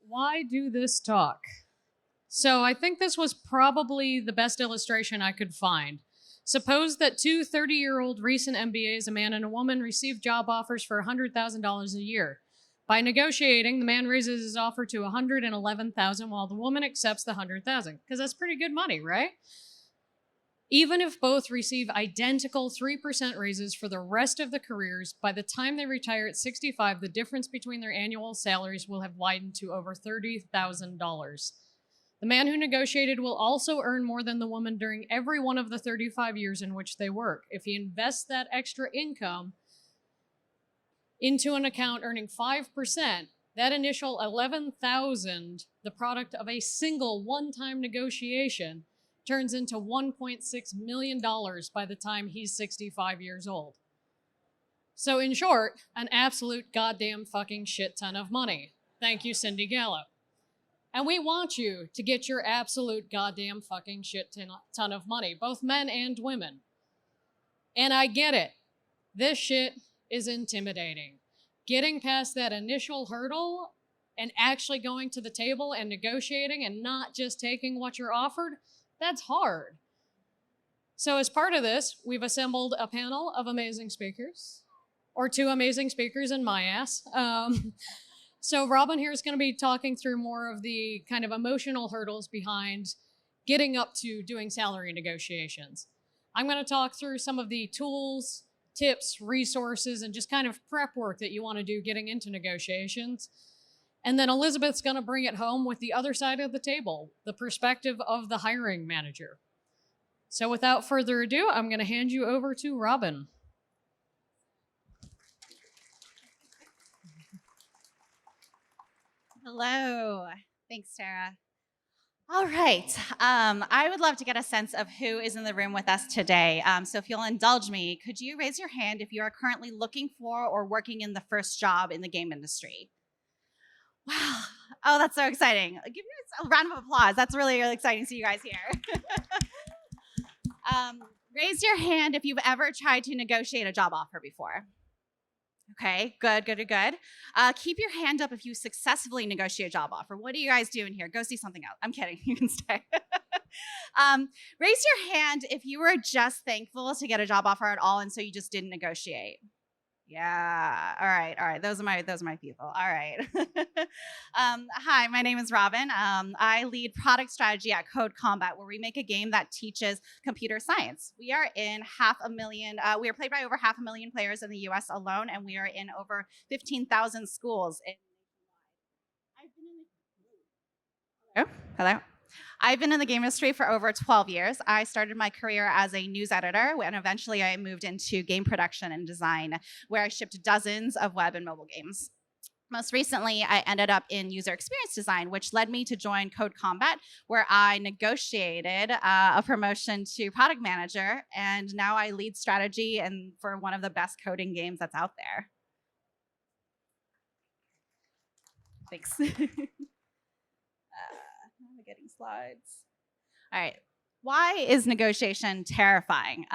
why do this talk? So I think this was probably the best illustration I could find. Suppose that two 30-year-old recent MBAs, a man and a woman, receive job offers for $100,000 a year. By negotiating, the man raises his offer to $111,000 while the woman accepts the $100,000, because that's pretty good money, right? Even if both receive identical 3% raises for the rest of the careers, by the time they retire at 65, the difference between their annual salaries will have widened to over $30,000. The man who negotiated will also earn more than the woman during every one of the 35 years in which they work. If he invests that extra income into an account earning 5%, that initial $11,000, the product of a single one-time negotiation, turns into $1.6 million by the time he's 65 years old. So in short, an absolute goddamn fucking shit ton of money. Thank you, Cindy Gallo. And we want you to get your absolute goddamn fucking shit ton of money, both men and women. And I get it. This shit is intimidating. Getting past that initial hurdle and actually going to the table and negotiating and not just taking what you're offered, that's hard. So as part of this, we've assembled a panel of amazing speakers, or two amazing speakers in my ass. So Robin here is going to be talking through more of the kind of emotional hurdles behind getting up to doing salary negotiations. I'm going to talk through some of the tools, tips, resources, and just kind of prep work that you want to do getting into negotiations. And then Elizabeth's going to bring it home with the other side of the table, the perspective of the hiring manager. So without further ado, I'm going to hand you over to Robin. Hello. Thanks, Sarah. All right. I would love to get a sense of who is in the room with us today. So if you'll indulge me, could you raise your hand if you are currently looking for or working in the first job in the game industry? Wow. Oh, that's so exciting. Give me a round of applause. That's really, really exciting to see you guys here. Raise your hand if you've ever tried to negotiate a job offer before. Okay, good. Keep your hand up if you successfully negotiate a job offer. What are you guys doing here? Go see something else. I'm kidding. You can stay. Raise your hand if you were just thankful to get a job offer at all, and so you just didn't negotiate. Yeah. All right. Those are my people. All right. Hi, my name is Robin. I lead product strategy at Code Combat, where we make a game that teaches computer science. We are in we are played by over 500,000 players in the US alone, and we are in over 15,000 schools. Hello. I've been in the game industry for over 12 years. I started my career as a news editor, and eventually I moved into game production and design, where I shipped dozens of web and mobile games. Most recently, I ended up in user experience design, which led me to join Code Combat, where I negotiated a promotion to product manager, and now I lead strategy and for one of the best coding games that's out there. Thanks. Getting slides. All right. Why is negotiation terrifying?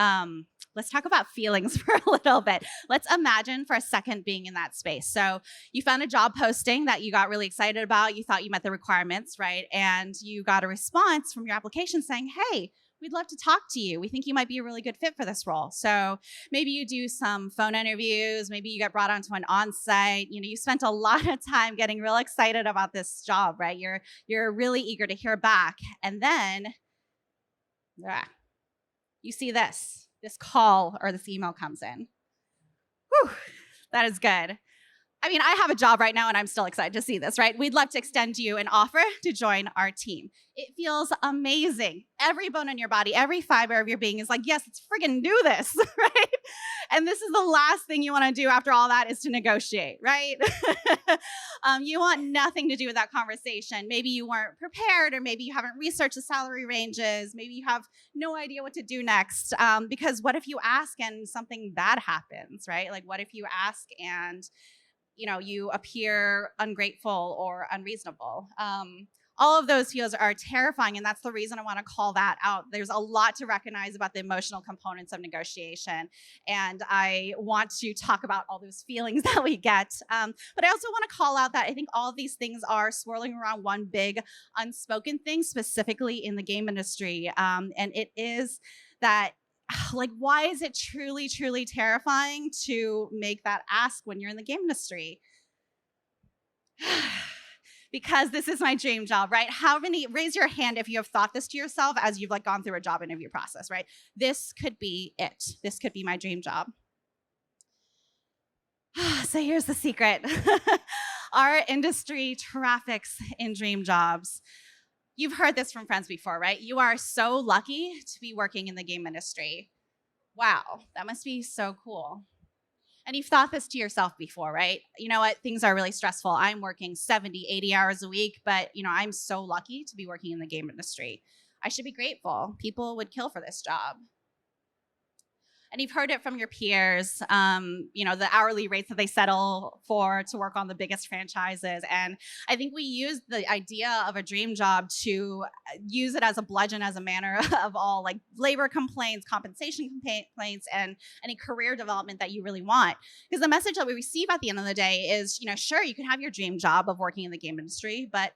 Let's talk about feelings for a little bit. Let's imagine for a second being in that space. So you found a job posting that you got really excited about. You thought you met the requirements, right? And you got a response from your application saying, hey, we'd love to talk to you. We think you might be a really good fit for this role. So maybe you do some phone interviews. Maybe you get brought onto an on-site. You spent a lot of time getting real excited about this job, right? You're really eager to hear back. And then you see this call or this email comes in. Whew, that is good. I mean, I have a job right now and I'm still excited to see this, right? We'd love to extend you an offer to join our team. It feels amazing. Every bone in your body, every fiber of your being is like, yes, let's friggin' do this, right? And this is the last thing you want to do after all that is to negotiate, right? You want nothing to do with that conversation. Maybe you weren't prepared, or maybe you haven't researched the salary ranges. Maybe you have no idea what to do next. Because what if you ask and something bad happens, right? Like, what if you ask and you appear ungrateful or unreasonable? All of those feels are terrifying, and that's the reason I want to call that out. There's a lot to recognize about the emotional components of negotiation, and I want to talk about all those feelings that we get. But I also want to call out that I think all of these things are swirling around one big unspoken thing, specifically in the game industry, and it is that like, why is it truly, truly terrifying to make that ask when you're in the game industry? Because this is my dream job, right? How many, raise your hand if you have thought this to yourself as you've like gone through a job interview process, right? This could be it. This could be my dream job. So here's the secret. Our industry traffics in dream jobs. You've heard this from friends before, right? You are so lucky to be working in the game industry. Wow, that must be so cool. And you've thought this to yourself before, right? You know what? Things are really stressful. I'm working 70, 80 hours a week, but I'm so lucky to be working in the game industry. I should be grateful. People would kill for this job. And you've heard it from your peers, the hourly rates that they settle for to work on the biggest franchises. And I think we use the idea of a dream job to use it as a bludgeon, as a manner of all like labor complaints, compensation complaints, and any career development that you really want. Because the message that we receive at the end of the day is, sure, you can have your dream job of working in the game industry, but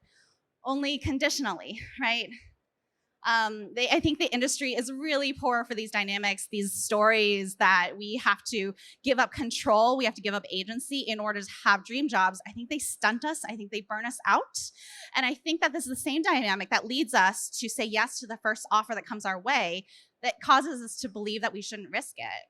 only conditionally, right? I think the industry is really poor for these dynamics, these stories that we have to give up control, we have to give up agency in order to have dream jobs. I think they stunt us. I think they burn us out. And I think that this is the same dynamic that leads us to say yes to the first offer that comes our way, that causes us to believe that we shouldn't risk it.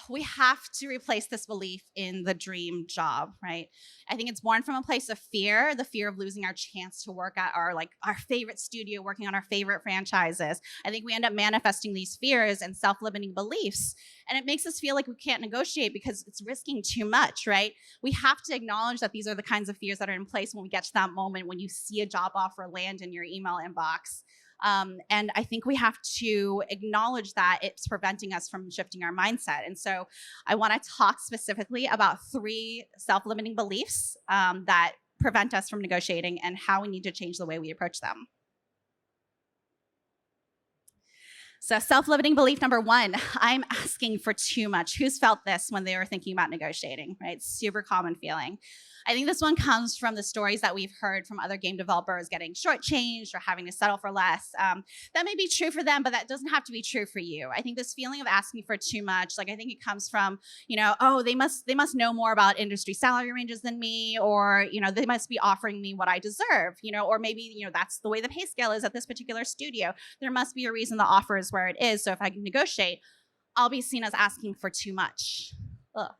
We have to replace this belief in the dream job, right? I think it's born from a place of fear, the fear of losing our chance to work at our favorite studio, working on our favorite franchises. I think we end up manifesting these fears and self-limiting beliefs, and it makes us feel like we can't negotiate because it's risking too much, right? We have to acknowledge that these are the kinds of fears that are in place when we get to that moment when you see a job offer land in your email inbox. And I think we have to acknowledge that it's preventing us from shifting our mindset. And so I want to talk specifically about 3 self-limiting beliefs that prevent us from negotiating and how we need to change the way we approach them. So self-limiting belief number 1, I'm asking for too much. Who's felt this when they were thinking about negotiating, right? Super common feeling. I think this one comes from the stories that we've heard from other game developers getting shortchanged or having to settle for less. That may be true for them, but that doesn't have to be true for you. I think this feeling of asking for too much, I think it comes from, oh, they must know more about industry salary ranges than me, or, they must be offering me what I deserve, or maybe, that's the way the pay scale is at this particular studio. There must be a reason the offer is where it is. So if I can negotiate, I'll be seen as asking for too much. Ugh.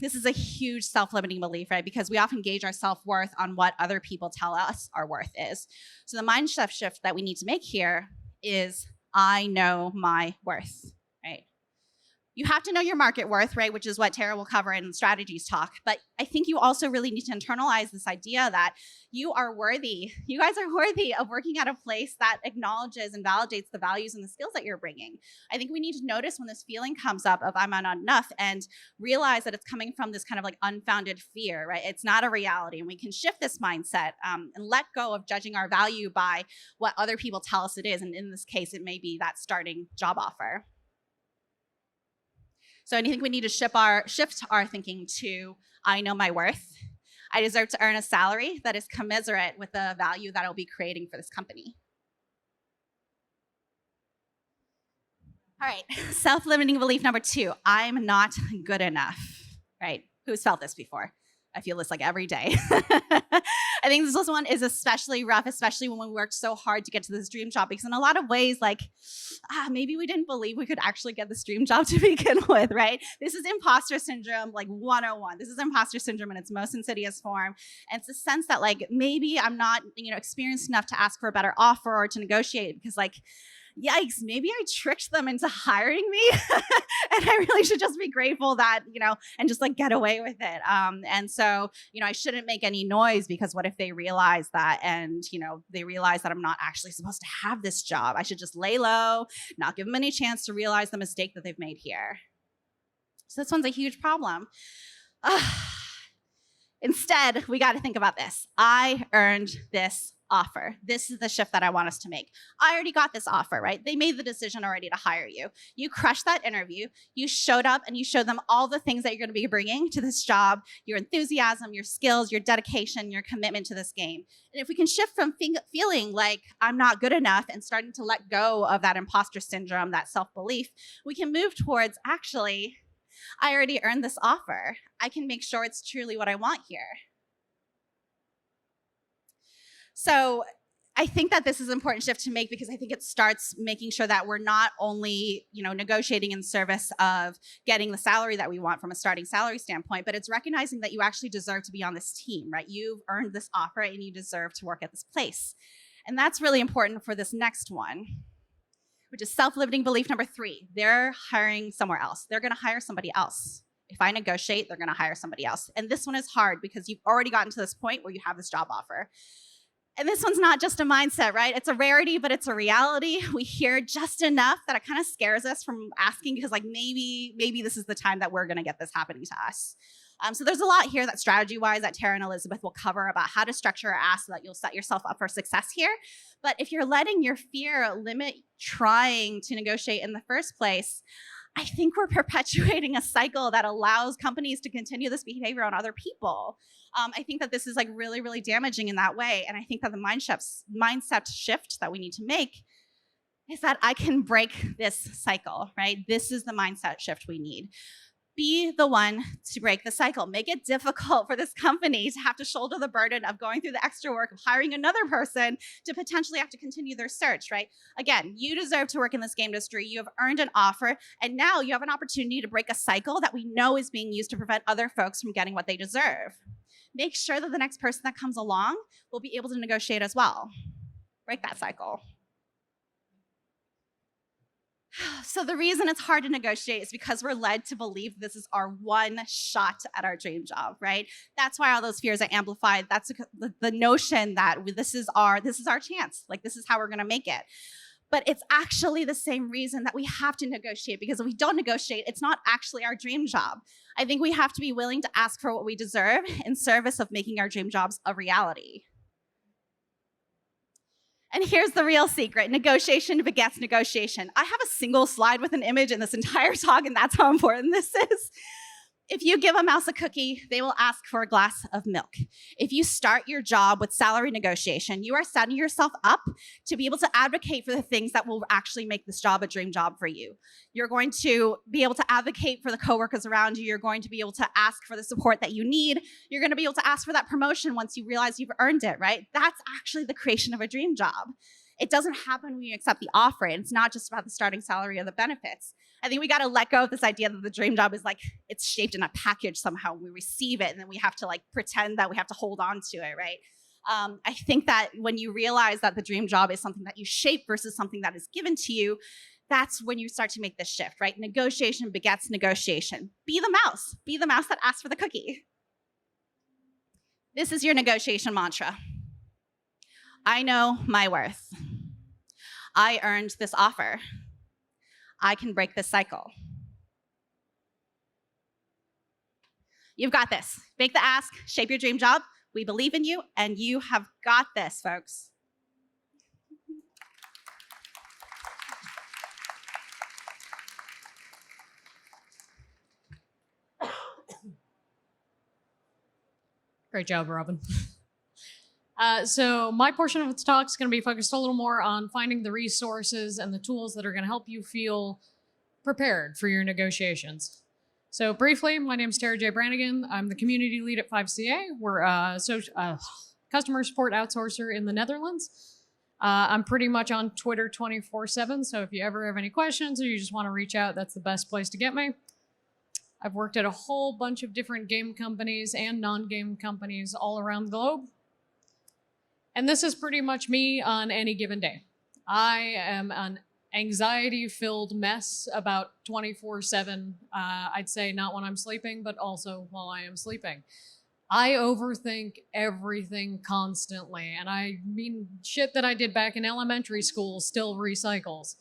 This is a huge self-limiting belief, right? Because we often gauge our self-worth on what other people tell us our worth is. So the mindset shift that we need to make here is, I know my worth, right? You have to know your market worth, right? Which is what Tara will cover in strategies talk. But I think you also really need to internalize this idea that you are worthy. You guys are worthy of working at a place that acknowledges and validates the values and the skills that you're bringing. I think we need to notice when this feeling comes up of I'm not enough and realize that it's coming from this kind of unfounded fear, right? It's not a reality. And we can shift this mindset and let go of judging our value by what other people tell us it is. And in this case, it may be that starting job offer. So I think we need to shift our thinking to, I know my worth. I deserve to earn a salary that is commensurate with the value that I'll be creating for this company. All right, self-limiting belief number 2, I'm not good enough, right? Who's felt this before? I feel this every day. I think this one is especially rough, especially when we worked so hard to get to this dream job, because in a lot of ways, maybe we didn't believe we could actually get this dream job to begin with, right? This is imposter syndrome, 101. This is imposter syndrome in its most insidious form. And it's a sense that maybe I'm not, experienced enough to ask for a better offer or to negotiate because yikes, maybe I tricked them into hiring me and I really should just be grateful that, and just get away with it. And so, I shouldn't make any noise because what if they realize that and, they realize that I'm not actually supposed to have this job. I should just lay low, not give them any chance to realize the mistake that they've made here. So this one's a huge problem. Instead, we got to think about this. I earned this offer. This is the shift that I want us to make. I already got this offer, right? They made the decision already to hire you. You crushed that interview. You showed up and you showed them all the things that you're going to be bringing to this job, your enthusiasm, your skills, your dedication, your commitment to this game. And if we can shift from feeling like I'm not good enough and starting to let go of that imposter syndrome, that self-belief, we can move towards actually, I already earned this offer. I can make sure it's truly what I want here. So I think that this is an important shift to make because I think it starts making sure that we're not only, negotiating in service of getting the salary that we want from a starting salary standpoint, but it's recognizing that you actually deserve to be on this team, right? You've earned this offer and you deserve to work at this place. And that's really important for this next one, which is self-limiting belief number 3. They're hiring somewhere else. They're going to hire somebody else. If I negotiate, they're going to hire somebody else. And this one is hard because you've already gotten to this point where you have this job offer. And this one's not just a mindset, right? It's a rarity, but it's a reality. We hear just enough that it kind of scares us from asking because maybe this is the time that we're going to get this happening to us. So there's a lot here that strategy-wise that Tara and Elizabeth will cover about how to structure or ask so that you'll set yourself up for success here. But if you're letting your fear limit trying to negotiate in the first place, I think we're perpetuating a cycle that allows companies to continue this behavior on other people. I think that this is really, really damaging in that way. And I think that the mindset shift that we need to make is that I can break this cycle, right? This is the mindset shift we need. Be the one to break the cycle. Make it difficult for this company to have to shoulder the burden of going through the extra work of hiring another person to potentially have to continue their search, right? Again, you deserve to work in this game industry. You have earned an offer, and now you have an opportunity to break a cycle that we know is being used to prevent other folks from getting what they deserve. Make sure that the next person that comes along will be able to negotiate as well. Break that cycle. So the reason it's hard to negotiate is because we're led to believe this is our one shot at our dream job, right? That's why all those fears are amplified. That's the notion that this is our chance. Like, this is how we're going to make it. But it's actually the same reason that we have to negotiate, because if we don't negotiate, it's not actually our dream job. I think we have to be willing to ask for what we deserve in service of making our dream jobs a reality. And here's the real secret. Negotiation begets negotiation. I have a single slide with an image in this entire talk, and that's how important this is. If you give a mouse a cookie, they will ask for a glass of milk. If you start your job with salary negotiation, you are setting yourself up to be able to advocate for the things that will actually make this job a dream job for you. You're going to be able to advocate for the coworkers around you. You're going to be able to ask for the support that you need. You're going to be able to ask for that promotion once you realize you've earned it, right? That's actually the creation of a dream job. It doesn't happen when you accept the offer, and it's not just about the starting salary or the benefits. I think we got to let go of this idea that the dream job is like, it's shaped in a package somehow. We receive it, and then we have to pretend that we have to hold on to it, right? I think that when you realize that the dream job is something that you shape versus something that is given to you, that's when you start to make this shift, right? Negotiation begets negotiation. Be the mouse that asks for the cookie. This is your negotiation mantra. I know my worth. I earned this offer. I can break this cycle. You've got this. Make the ask, shape your dream job. We believe in you, and you have got this, folks. Great job, Robin. So my portion of the talk is going to be focused a little more on finding the resources and the tools that are going to help you feel prepared for your negotiations. So briefly, my name is Tara J. Brannigan. I'm the community lead at 5CA. We're a customer support outsourcer in the Netherlands. I'm pretty much on Twitter 24/7, so if you ever have any questions or you just want to reach out, that's the best place to get me. I've worked at a whole bunch of different game companies and non-game companies all around the globe. And this is pretty much me on any given day. I am an anxiety-filled mess about 24/7. I'd say not when I'm sleeping, but also while I am sleeping. I overthink everything constantly. And I mean, shit that I did back in elementary school still recycles.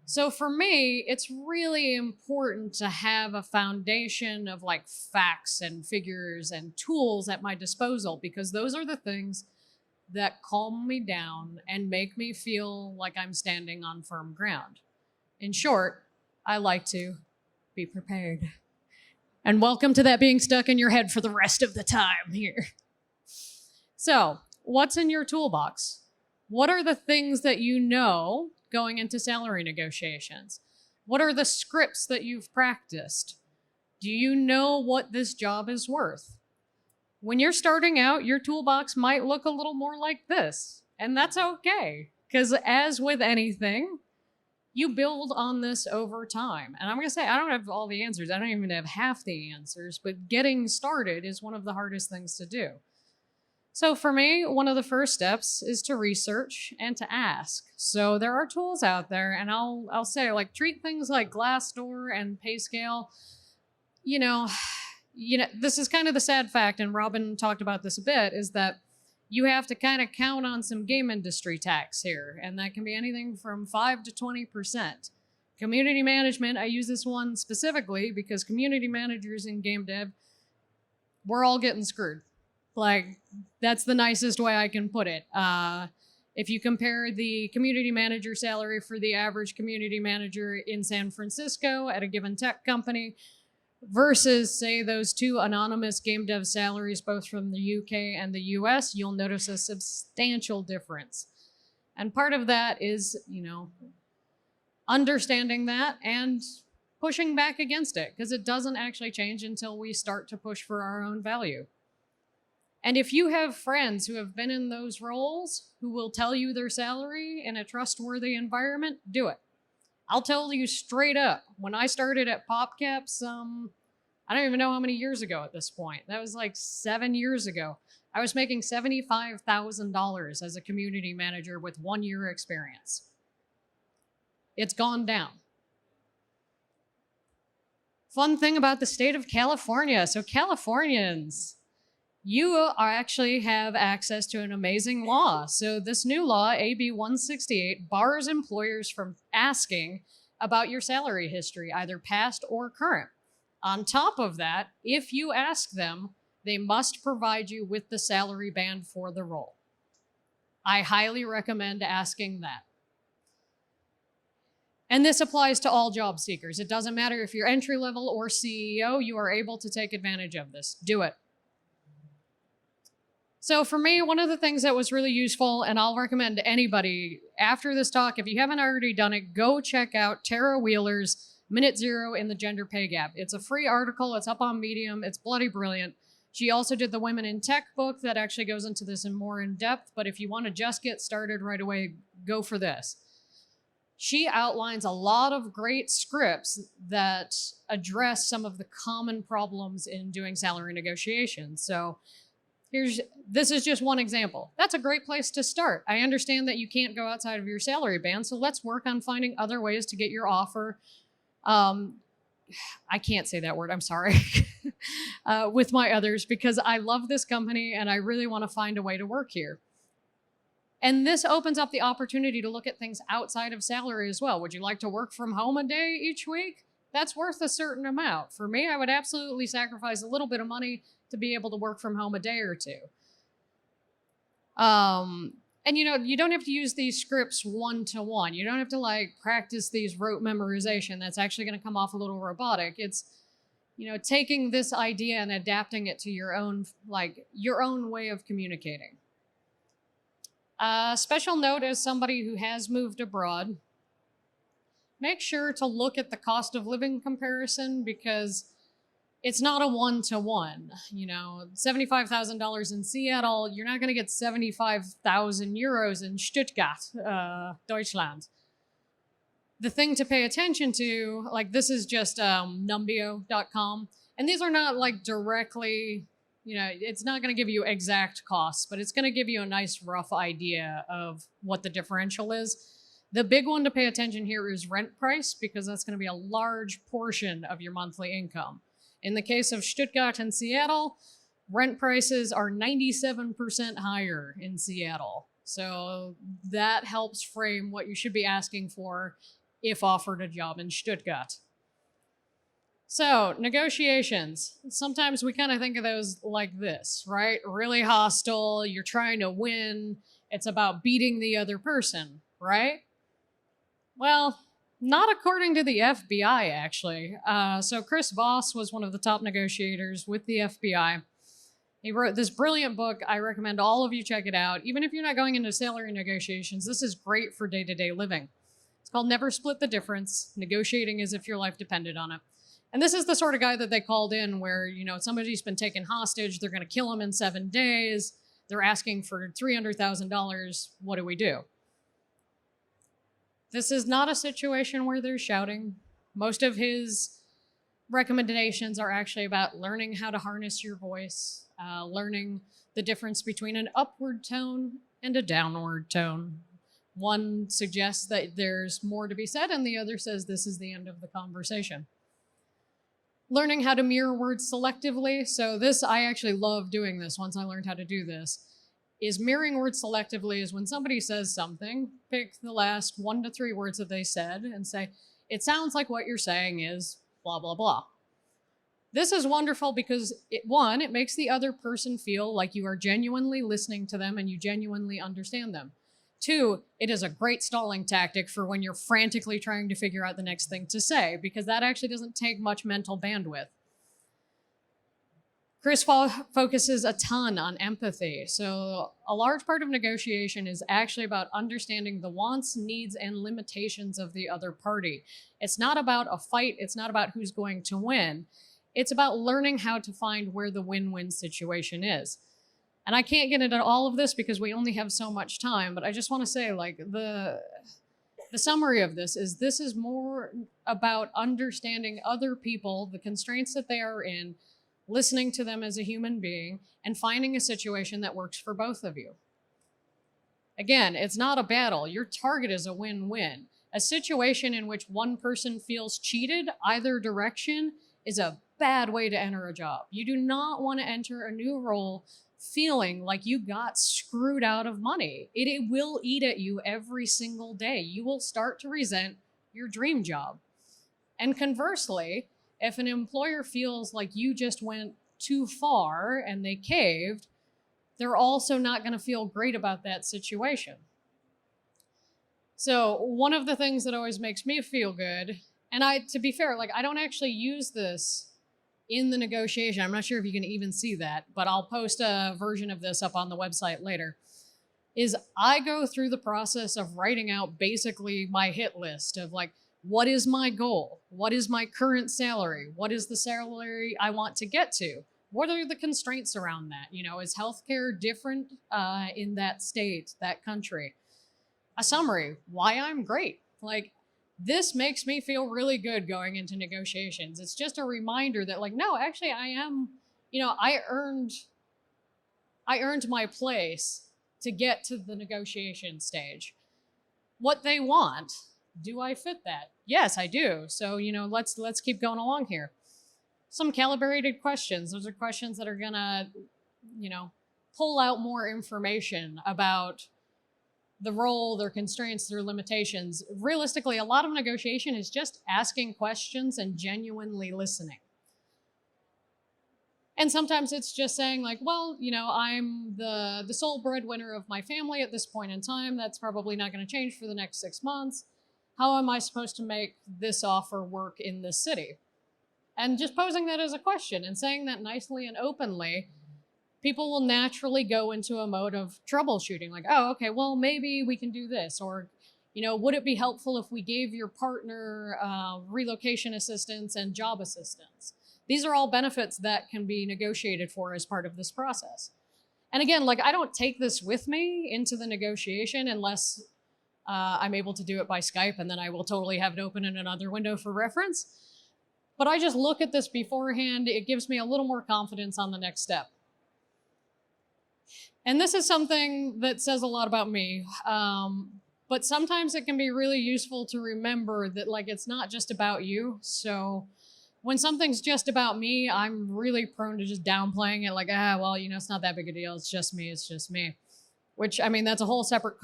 So for me, it's really important to have a foundation of like facts and figures and tools at my disposal because those are the things that calm me down and make me feel like I'm standing on firm ground. In short, I like to be prepared. And welcome to that being stuck in your head for the rest of the time here. So, what's in your toolbox? What are the things that you know going into salary negotiations? What are the scripts that you've practiced? Do you know what this job is worth? When you're starting out, your toolbox might look a little more like this, and that's okay. Because as with anything, you build on this over time. And I'm going to say, I don't have all the answers. I don't even have half the answers, but getting started is one of the hardest things to do. So for me, one of the first steps is to research and to ask. So there are tools out there, and I'll say like treat things like Glassdoor and PayScale. You know, this is kind of the sad fact, and Robin talked about this a bit, is that you have to kind of count on some game industry tax here, and that can be anything from 5 to 20%. Community management, I use this one specifically because community managers in game dev, we're all getting screwed. Like, that's the nicest way I can put it. If you compare the community manager salary for the average community manager in San Francisco at a given tech company versus, say, those two anonymous game dev salaries, both from the UK and the US, you'll notice a substantial difference. And part of that is, understanding that and pushing back against it, because it doesn't actually change until we start to push for our own value. And if you have friends who have been in those roles who will tell you their salary in a trustworthy environment, do it. I'll tell you straight up, when I started at PopCaps, I don't even know how many years ago at this point. That was like 7 years ago. I was making $75,000 as a community manager with 1 year experience. It's gone down. Fun thing about the state of California. So Californians, you actually have access to an amazing law. So this new law, AB 168, bars employers from asking about your salary history, either past or current. On top of that, if you ask them, they must provide you with the salary band for the role. I highly recommend asking that. And this applies to all job seekers. It doesn't matter if you're entry level or CEO, you are able to take advantage of this. Do it. So for me, one of the things that was really useful, and I'll recommend to anybody after this talk, if you haven't already done it, go check out Tara Wheeler's Minute Zero in the Gender Pay Gap. It's a free article. It's up on Medium. It's bloody brilliant. She also did the Women in Tech book that actually goes into this in more in depth. But if you want to just get started right away, go for this. She outlines a lot of great scripts that address some of the common problems in doing salary negotiations. So this is just one example. That's a great place to start. I understand that you can't go outside of your salary band, so let's work on finding other ways to get your offer. I can't say that word, I'm sorry, with my others, because I love this company and I really want to find a way to work here. And this opens up the opportunity to look at things outside of salary as well. Would you like to work from home a day each week? That's worth a certain amount. For me, I would absolutely sacrifice a little bit of money to be able to work from home a day or two. And you don't have to use these scripts one-to-one. You don't have to practice these rote memorization. That's actually going to come off a little robotic. It's, taking this idea and adapting it to your own way of communicating. Special note as somebody who has moved abroad, make sure to look at the cost of living comparison because it's not a one-to-one. $75,000 in Seattle, you're not going to get 75,000 euros in Stuttgart, Deutschland. The thing to pay attention to, this is just numbeo.com, and these are not directly, it's not going to give you exact costs, but it's going to give you a nice rough idea of what the differential is. The big one to pay attention here is rent price, because that's going to be a large portion of your monthly income. In the case of Stuttgart and Seattle, rent prices are 97% higher in Seattle. So that helps frame what you should be asking for if offered a job in Stuttgart. So, negotiations. Sometimes we kind of think of those like this, right? Really hostile, you're trying to win, it's about beating the other person, right? Well, not according to the FBI, actually. So, Chris Voss was one of the top negotiators with the FBI. He wrote this brilliant book. I recommend all of you check it out. Even if you're not going into salary negotiations, this is great for day to day living. It's called Never Split the Difference, Negotiating as if your life depended on it. And this is the sort of guy that they called in where, somebody's been taken hostage, they're going to kill him in 7 days, they're asking for $300,000. What do we do? This is not a situation where they're shouting. Most of his recommendations are actually about learning how to harness your voice, learning the difference between an upward tone and a downward tone. One suggests that there's more to be said, and the other says this is the end of the conversation. Learning how to mirror words selectively. So this, I actually love doing this once I learned how to do this, is mirroring words selectively is when somebody says something, pick the last 1 to 3 words that they said and say, it sounds like what you're saying is blah, blah, blah. This is wonderful because it makes the other person feel like you are genuinely listening to them and you genuinely understand them. 2, it is a great stalling tactic for when you're frantically trying to figure out the next thing to say, because that actually doesn't take much mental bandwidth. Chris focuses a ton on empathy. So a large part of negotiation is actually about understanding the wants, needs, and limitations of the other party. It's not about a fight. It's not about who's going to win. It's about learning how to find where the win-win situation is. And I can't get into all of this because we only have so much time, but I just want to say, the summary of this is more about understanding other people, the constraints that they are in, listening to them as a human being, and finding a situation that works for both of you. Again, it's not a battle. Your target is a win-win. A situation in which one person feels cheated either direction is a bad way to enter a job. You do not want to enter a new role feeling like you got screwed out of money. It will eat at you every single day. You will start to resent your dream job. And conversely, if an employer feels like you just went too far and they caved, they're also not going to feel great about that situation. So one of the things that always makes me feel good, and to be fair, I don't actually use this in the negotiation. I'm not sure if you can even see that, but I'll post a version of this up on the website later, is I go through the process of writing out basically my hit list of what is my goal? What is my current salary? What is the salary I want to get to? What are the constraints around that? Is healthcare different in that state, that country? A summary, why I'm great. This makes me feel really good going into negotiations. It's just a reminder that no, actually I am, I earned my place to get to the negotiation stage. What they want, do I fit that? Yes, I do. So, let's keep going along here. Some calibrated questions. Those are questions that are gonna, pull out more information about the role, their constraints, their limitations. Realistically, a lot of negotiation is just asking questions and genuinely listening. And sometimes it's just saying I'm the sole breadwinner of my family at this point in time. That's probably not going to change for the next 6 months. How am I supposed to make this offer work in this city? And just posing that as a question and saying that nicely and openly, people will naturally go into a mode of troubleshooting. Oh, okay, well, maybe we can do this. Or, would it be helpful if we gave your partner relocation assistance and job assistance? These are all benefits that can be negotiated for as part of this process. And again, I don't take this with me into the negotiation unless I'm able to do it by Skype, and then I will totally have it open in another window for reference. But I just look at this beforehand. It gives me a little more confidence on the next step. And this is something that says a lot about me, but sometimes it can be really useful to remember that it's not just about you. So when something's just about me, I'm really prone to just downplaying it it's not that big a deal. It's just me. which, I mean, that's a whole separate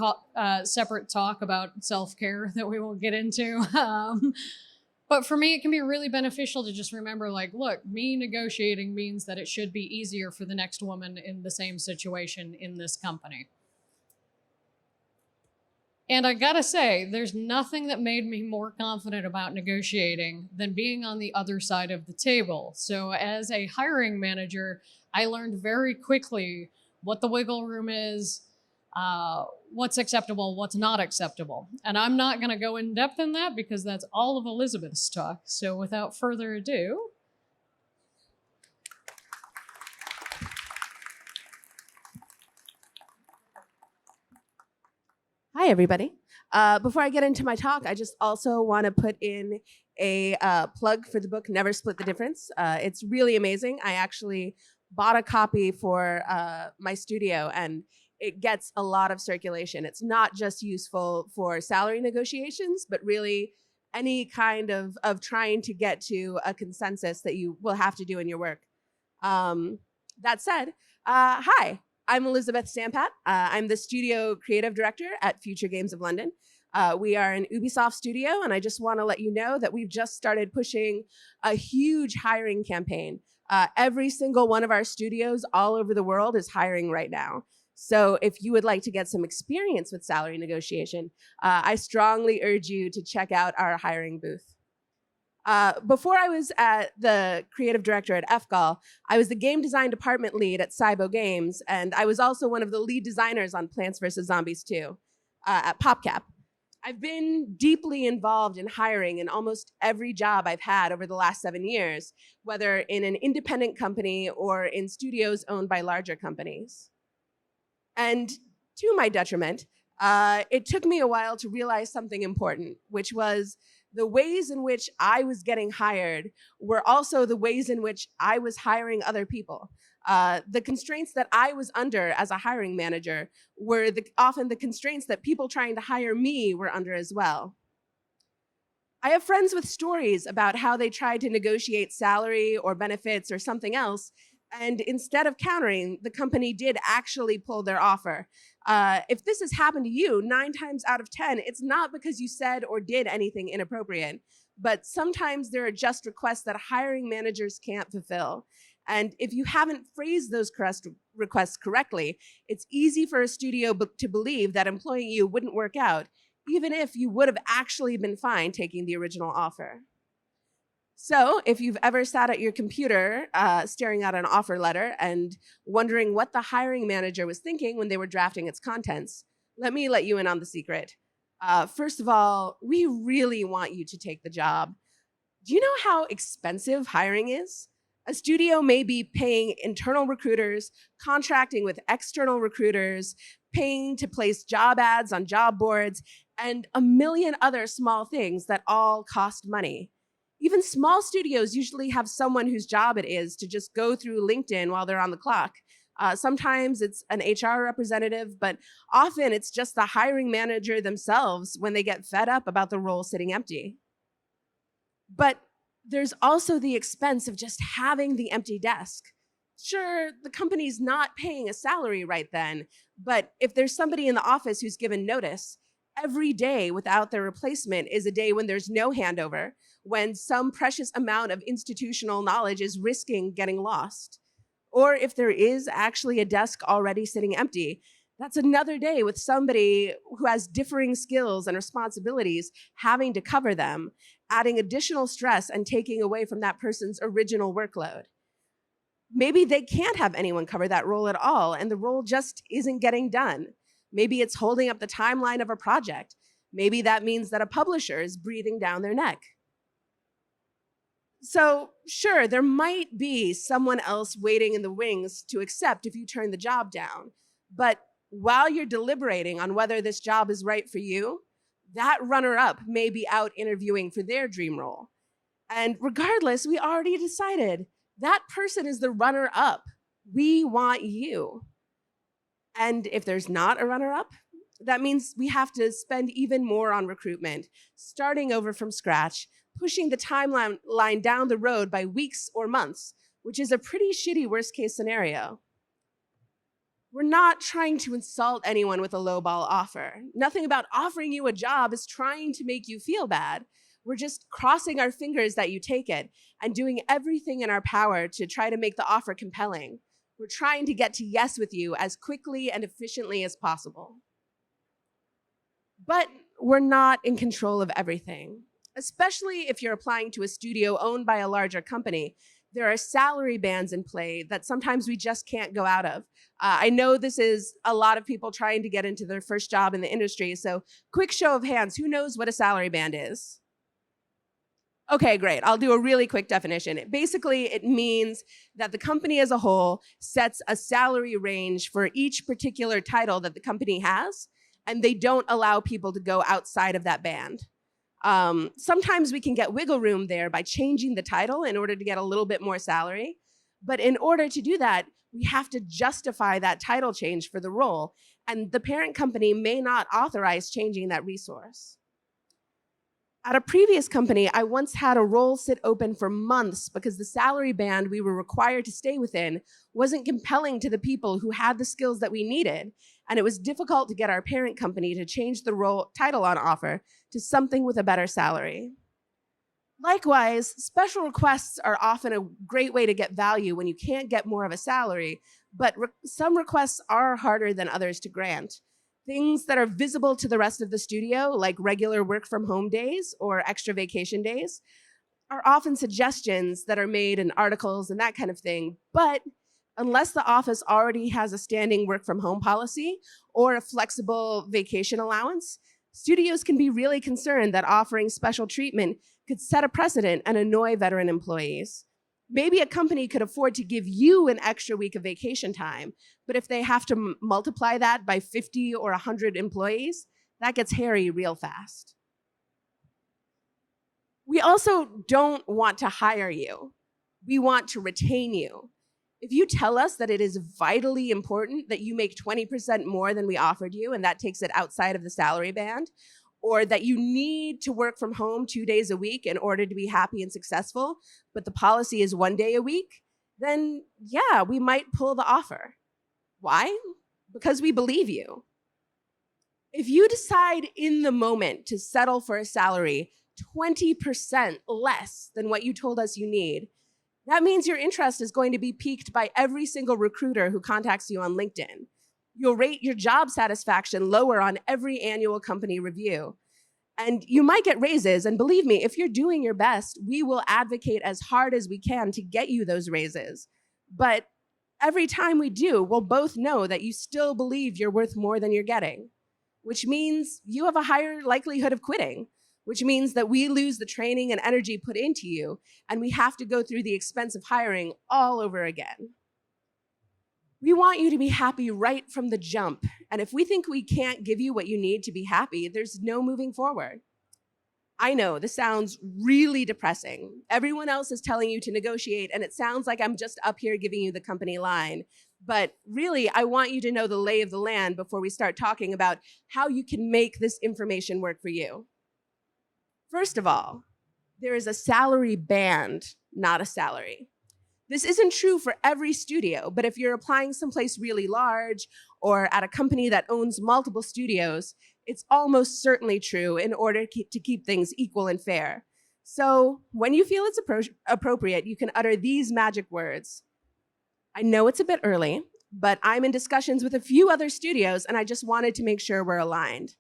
separate talk about self-care that we won't get into. But for me, it can be really beneficial to just remember, like, look, me negotiating means that it should be easier for the next woman in the same situation in this company. And I gotta say, there's nothing that made me more confident about negotiating than being on the other side of the table. So, as a hiring manager, I learned very quickly what the wiggle room is, what's acceptable, what's not acceptable. And I'm not going to go in depth in that because that's all of Elizabeth's talk. So without further ado. Hi, everybody. Before I get into my talk, I just also want to put in a plug for the book, Never Split the Difference. It's really amazing. I actually bought a copy for my studio, and it gets a lot of circulation. It's not just useful for salary negotiations, but really any kind of trying to get to a consensus that you will have to do in your work. That said, hi, I'm Elizabeth Sampat. I'm the studio creative director at Future Games of London. We are an Ubisoft studio, and I just want to let you know that we've just started pushing a huge hiring campaign. Every single one of our studios all over the world is hiring right now. So if you would like to get some experience with salary negotiation, I strongly urge you to check out our hiring booth. Before I was the creative director at FGAL, I was the game design department lead at Cybo Games, and I was also one of the lead designers on Plants vs. Zombies 2 at PopCap. I've been deeply involved in hiring in almost every job I've had over the last 7 years, whether in an independent company or in studios owned by larger companies. And to my detriment, it took me a while to realize something important, which was the ways in which I was getting hired were also the ways in which I was hiring other people. The constraints that I was under as a hiring manager were often the constraints that people trying to hire me were under as well. I have friends with stories about how they tried to negotiate salary or benefits or something else, and instead of countering, the company did actually pull their offer. If this has happened to you, 9 times out of 10, it's not because you said or did anything inappropriate, but sometimes there are just requests that hiring managers can't fulfill. And if you haven't phrased those requests correctly, it's easy for a studio to believe that employing you wouldn't work out, even if you would have actually been fine taking the original offer. So if you've ever sat at your computer staring at an offer letter and wondering what the hiring manager was thinking when they were drafting its contents, let me let you in on the secret. First of all, we really want you to take the job. Do you know how expensive hiring is? A studio may be paying internal recruiters, contracting with external recruiters, paying to place job ads on job boards, and a million other small things that all cost money. Even small studios usually have someone whose job it is to just go through LinkedIn while they're on the clock. Sometimes it's an HR representative, but often it's just the hiring manager themselves when they get fed up about the role sitting empty. But there's also the expense of just having the empty desk. Sure, the company's not paying a salary right then, but if there's somebody in the office who's given notice, every day without their replacement is a day when there's no handover, when some precious amount of institutional knowledge is risking getting lost. Or if there is actually a desk already sitting empty, that's another day with somebody who has differing skills and responsibilities having to cover them, adding additional stress and taking away from that person's original workload. Maybe they can't have anyone cover that role at all, and the role just isn't getting done. Maybe it's holding up the timeline of a project. Maybe that means that a publisher is breathing down their neck. So sure, there might be someone else waiting in the wings to accept if you turn the job down. But while you're deliberating on whether this job is right for you, that runner-up may be out interviewing for their dream role. And regardless, we already decided that person is the runner-up. We want you. And if there's not a runner-up, that means we have to spend even more on recruitment, starting over from scratch, pushing the timeline down the road by weeks or months, which is a pretty shitty worst-case scenario. We're not trying to insult anyone with a lowball offer. Nothing about offering you a job is trying to make you feel bad. We're just crossing our fingers that you take it and doing everything in our power to try to make the offer compelling. We're trying to get to yes with you as quickly and efficiently as possible. But we're not in control of everything, especially if you're applying to a studio owned by a larger company. There are salary bands in play that sometimes we just can't go out of. I know this is a lot of people trying to get into their first job in the industry, so quick show of hands, who knows what a salary band is? Okay, great. I'll do a really quick definition. Basically, it means that the company as a whole sets a salary range for each particular title that the company has, and they don't allow people to go outside of that band. Sometimes we can get wiggle room there by changing the title in order to get a little bit more salary. But in order to do that, we have to justify that title change for the role, and the parent company may not authorize changing that resource. At a previous company, I once had a role sit open for months because the salary band we were required to stay within wasn't compelling to the people who had the skills that we needed, and it was difficult to get our parent company to change the role title on offer to something with a better salary. Likewise, special requests are often a great way to get value when you can't get more of a salary, but some requests are harder than others to grant. Things that are visible to the rest of the studio, like regular work from home days or extra vacation days, are often suggestions that are made in articles and that kind of thing. But unless the office already has a standing work from home policy or a flexible vacation allowance, studios can be really concerned that offering special treatment could set a precedent and annoy veteran employees. Maybe a company could afford to give you an extra week of vacation time, but if they have to multiply that by 50 or 100 employees, that gets hairy real fast. We also don't want to hire you. We want to retain you. If you tell us that it is vitally important that you make 20% more than we offered you, and that takes it outside of the salary band, or that you need to work from home 2 days a week in order to be happy and successful, but the policy is 1 day a week, then yeah, we might pull the offer. Why? Because we believe you. If you decide in the moment to settle for a salary 20% less than what you told us you need, that means your interest is going to be piqued by every single recruiter who contacts you on LinkedIn. You'll rate your job satisfaction lower on every annual company review. And you might get raises, and believe me, if you're doing your best, we will advocate as hard as we can to get you those raises. But every time we do, we'll both know that you still believe you're worth more than you're getting, which means you have a higher likelihood of quitting, which means that we lose the training and energy put into you, and we have to go through the expense of hiring all over again. We want you to be happy right from the jump, and if we think we can't give you what you need to be happy, there's no moving forward. I know, this sounds really depressing. Everyone else is telling you to negotiate, and it sounds like I'm just up here giving you the company line. But really, I want you to know the lay of the land before we start talking about how you can make this information work for you. First of all, there is a salary band, not a salary. This isn't true for every studio, but if you're applying someplace really large or at a company that owns multiple studios, it's almost certainly true in order to keep things equal and fair. So when you feel it's appropriate, you can utter these magic words. I know it's a bit early, but I'm in discussions with a few other studios, and I just wanted to make sure we're aligned.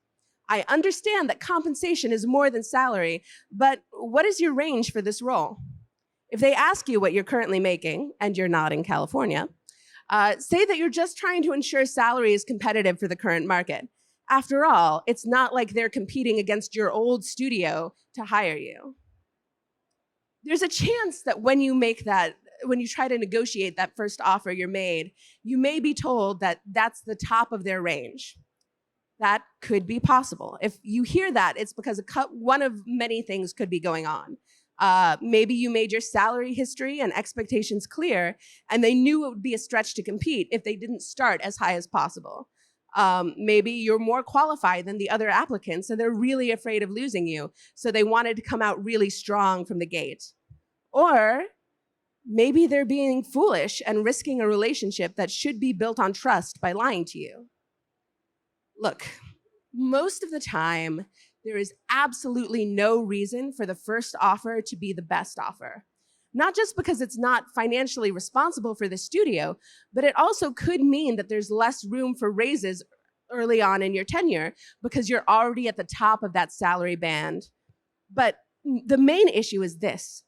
I understand that compensation is more than salary, but what is your range for this role? If they ask you what you're currently making, and you're not in California, say that you're just trying to ensure salary is competitive for the current market. After all, it's not like they're competing against your old studio to hire you. There's a chance that when you try to negotiate that first offer you're made, you may be told that that's the top of their range. That could be possible. If you hear that, it's because one of many things could be going on. Maybe you made your salary history and expectations clear, and they knew it would be a stretch to compete if they didn't start as high as possible. Maybe you're more qualified than the other applicants, and they're really afraid of losing you, so they wanted to come out really strong from the gate. Or Maybe they're being foolish and risking a relationship that should be built on trust by lying to you. Look, most of the time, there is absolutely no reason for the first offer to be the best offer. Not just because it's not financially responsible for the studio, but it also could mean that there's less room for raises early on in your tenure because you're already at the top of that salary band. But the main issue is this.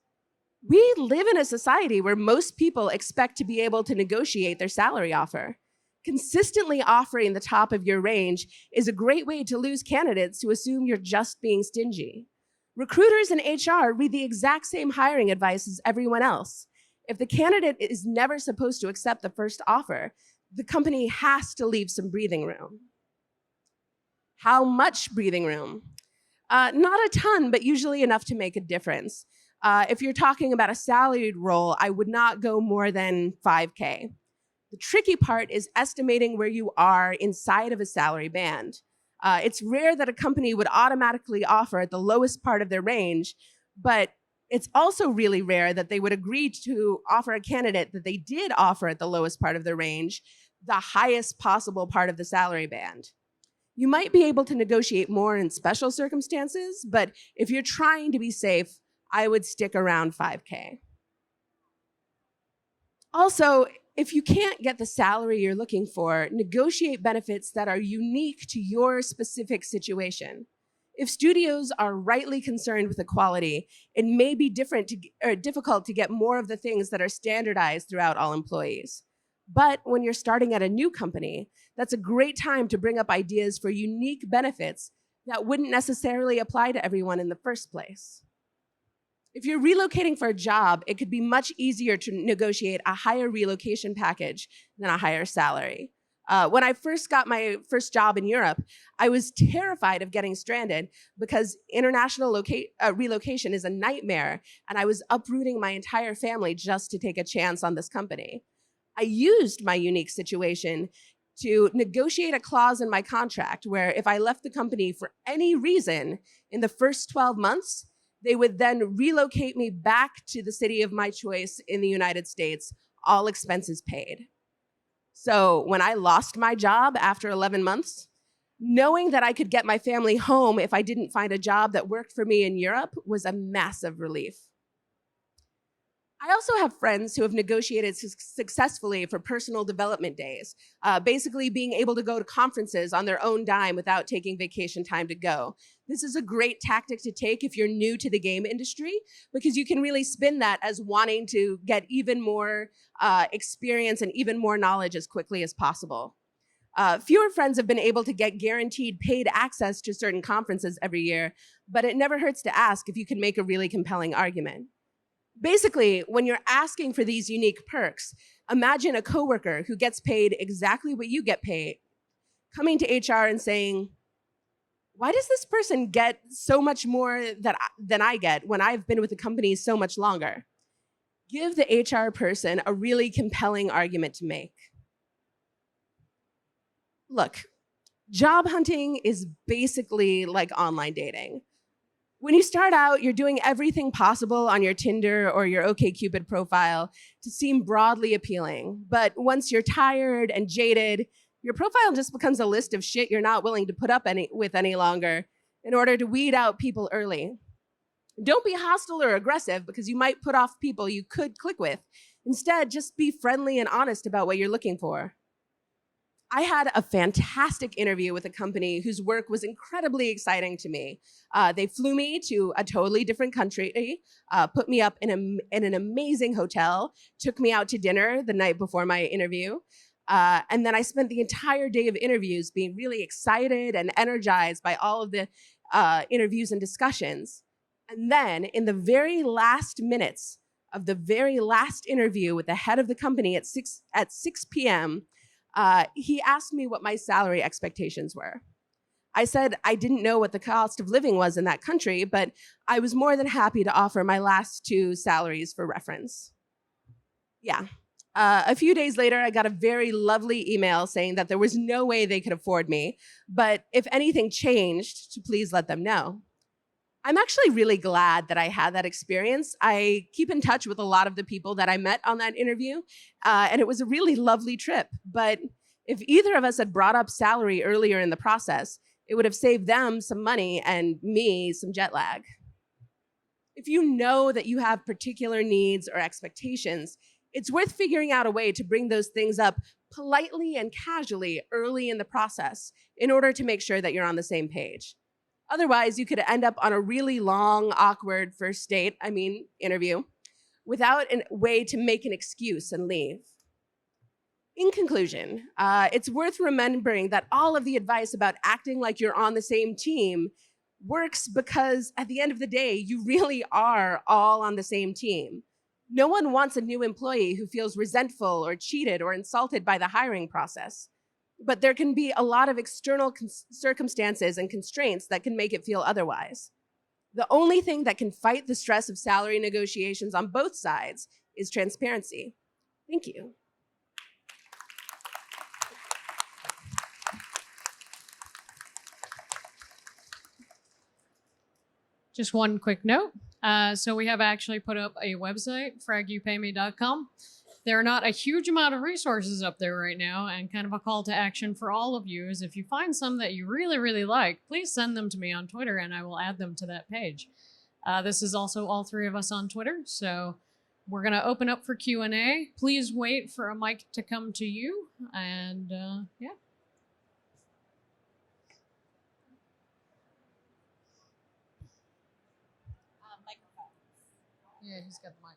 We live in a society where most people expect to be able to negotiate their salary offer. Consistently offering the top of your range is a great way to lose candidates who assume you're just being stingy. Recruiters and HR read the exact same hiring advice as everyone else. If the candidate is never supposed to accept the first offer, the company has to leave some breathing room. How much breathing room? Not a ton, but usually enough to make a difference. If you're talking about a salaried role, I would not go more than $5K. The tricky part is estimating where you are inside of a salary band. It's rare that a company would automatically offer at the lowest part of their range, but it's also really rare that they would agree to offer a candidate that they did offer at the lowest part of their range, the highest possible part of the salary band. You might be able to negotiate more in special circumstances, but if you're trying to be safe, I would stick around $5K. Also, if you can't get the salary you're looking for, negotiate benefits that are unique to your specific situation. If studios are rightly concerned with equality, it may be difficult to get more of the things that are standardized throughout all employees. But when you're starting at a new company, that's a great time to bring up ideas for unique benefits that wouldn't necessarily apply to everyone in the first place. If you're relocating for a job, it could be much easier to negotiate a higher relocation package than a higher salary. When I first got my first job in Europe, I was terrified of getting stranded because international relocation is a nightmare, and I was uprooting my entire family just to take a chance on this company. I used my unique situation to negotiate a clause in my contract where if I left the company for any reason in the first 12 months, they would then relocate me back to the city of my choice in the United States, all expenses paid. So when I lost my job after 11 months, knowing that I could get my family home if I didn't find a job that worked for me in Europe was a massive relief. I also have friends who have negotiated successfully for personal development days, basically being able to go to conferences on their own dime without taking vacation time to go. This is a great tactic to take if you're new to the game industry, because you can really spin that as wanting to get even more experience and even more knowledge as quickly as possible. Fewer friends have been able to get guaranteed paid access to certain conferences every year, but it never hurts to ask if you can make a really compelling argument. Basically, when you're asking for these unique perks, imagine a coworker who gets paid exactly what you get paid, coming to HR and saying, why does this person get so much more than I get when I've been with the company so much longer? Give the HR person a really compelling argument to make. Look, job hunting is basically like online dating. When you start out, you're doing everything possible on your Tinder or your OkCupid profile to seem broadly appealing. But once you're tired and jaded, your profile just becomes a list of shit you're not willing to put up with any longer in order to weed out people early. Don't be hostile or aggressive because you might put off people you could click with. Instead, just be friendly and honest about what you're looking for. I had a fantastic interview with a company whose work was incredibly exciting to me. They flew me to a totally different country, put me up in an amazing hotel, took me out to dinner the night before my interview, and then I spent the entire day of interviews being really excited and energized by all of the interviews and discussions. And then in the very last minutes of the very last interview with the head of the company at 6 p.m., he asked me what my salary expectations were. I said I didn't know what the cost of living was in that country, but I was more than happy to offer my last two salaries for reference. Yeah. A few days later, I got a very lovely email saying that there was no way they could afford me, but if anything changed, to please let them know. I'm actually really glad that I had that experience. I keep in touch with a lot of the people that I met on that interview, and it was a really lovely trip. But if either of us had brought up salary earlier in the process, it would have saved them some money and me some jet lag. If you know that you have particular needs or expectations, it's worth figuring out a way to bring those things up politely and casually early in the process in order to make sure that you're on the same page. Otherwise, you could end up on a really long, awkward first date, interview, without a way to make an excuse and leave. In conclusion, it's worth remembering that all of the advice about acting like you're on the same team works because at the end of the day, you really are all on the same team. No one wants a new employee who feels resentful or cheated or insulted by the hiring process. But there can be a lot of external circumstances and constraints that can make it feel otherwise. The only thing that can fight the stress of salary negotiations on both sides is transparency. Thank you. Just one quick note. So we have actually put up a website, fragyoupayme.com. There are not a huge amount of resources up there right now, and kind of a call to action for all of you is if you find some that you really, really like, please send them to me on Twitter and I will add them to that page. This is also all three of us on Twitter, so we're going to open up for Q&A. Please wait for a mic to come to you, and yeah. Yeah, he's got the mic.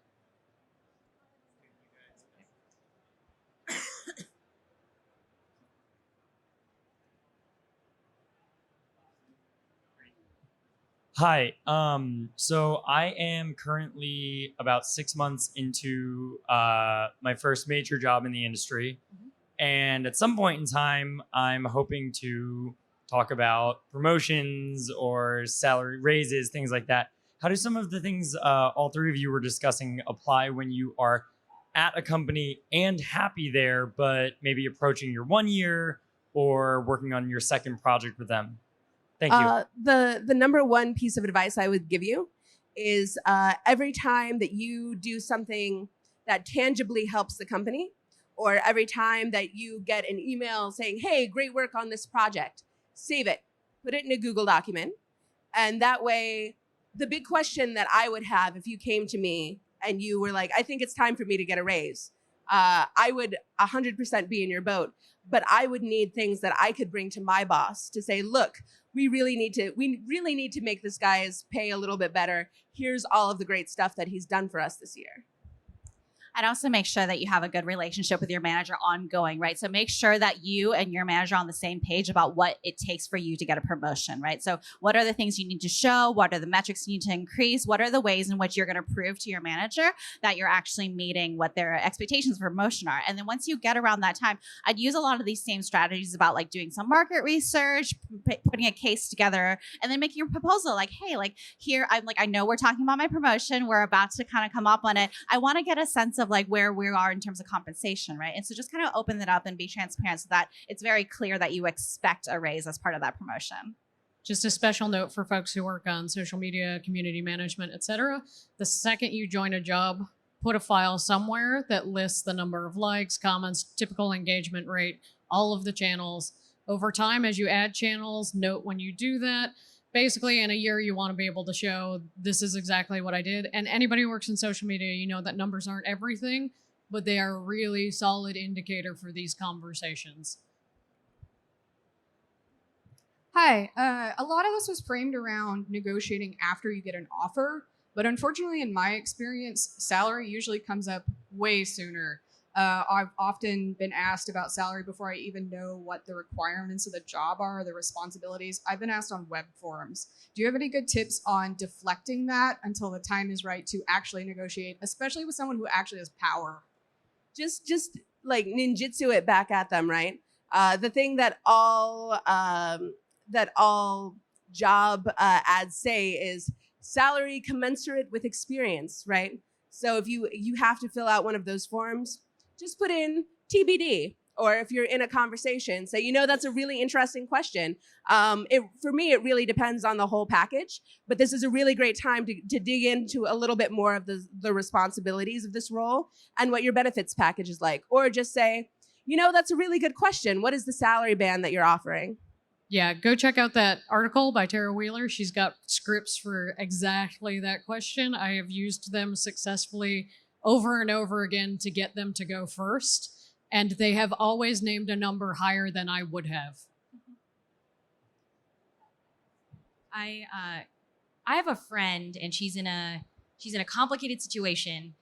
Hi. So I am currently about 6 months into my first major job in the industry. And at some point in time, I'm hoping to talk about promotions or salary raises, things like that. How do some of the things all three of you were discussing apply when you are at a company and happy there, but maybe approaching your 1 year or working on your second project with them? Thank you. The number one piece of advice I would give you is every time that you do something that tangibly helps the company, or every time that you get an email saying, hey, great work on this project, save it, put it in a Google document. And that way, the big question that I would have if you came to me and you were like, I think it's time for me to get a raise, I would 100% be in your boat. But I would need things that I could bring to my boss to say, look, we really need to make this guy's pay a little bit better. Here's all of the great stuff that he's done for us this year. I'd also make sure that you have a good relationship with your manager ongoing, right? So make sure that you and your manager are on the same page about what it takes for you to get a promotion, right? So what are the things you need to show? What are the metrics you need to increase? What are the ways in which you're going to prove to your manager that you're actually meeting what their expectations for promotion are? And then once you get around that time, I'd use a lot of these same strategies about like doing some market research, putting a case together, and then making a proposal like, hey, like here, I know we're talking about my promotion. We're about to kind of come up on it. I want to get a sense of like where we are in terms of compensation, right? And so just kind of open it up and be transparent so that it's very clear that you expect a raise as part of that promotion. Just a special note for folks who work on social media, community management, etc. The second you join a job, put a file somewhere that lists the number of likes, comments, typical engagement rate, all of the channels. Over time, as you add channels, note when you do that. Basically, in a year, you want to be able to show this is exactly what I did. And anybody who works in social media, you know that numbers aren't everything, but they are a really solid indicator for these conversations. Hi, a lot of this was framed around negotiating after you get an offer, but unfortunately, in my experience, salary usually comes up way sooner. I've often been asked about salary before I even know what the requirements of the job are, the responsibilities. I've been asked on web forums. Do you have any good tips on deflecting that until the time is right to actually negotiate, especially with someone who actually has power? Just like ninjutsu it back at them, right? The thing that all job ads say is salary commensurate with experience, right? So if you have to fill out one of those forms, just put in TBD. or if you're in a conversation, say, that's a really interesting question. For me, it really depends on the whole package, but this is a really great time to dig into a little bit more of the responsibilities of this role and what your benefits package is like. Or just say, that's a really good question. What is the salary band that you're offering? Yeah, go check out that article by Tara Wheeler. She's got scripts for exactly that question. I have used them successfully over and over again to get them to go first, and they have always named a number higher than I would have. I have a friend, and she's in a complicated situation.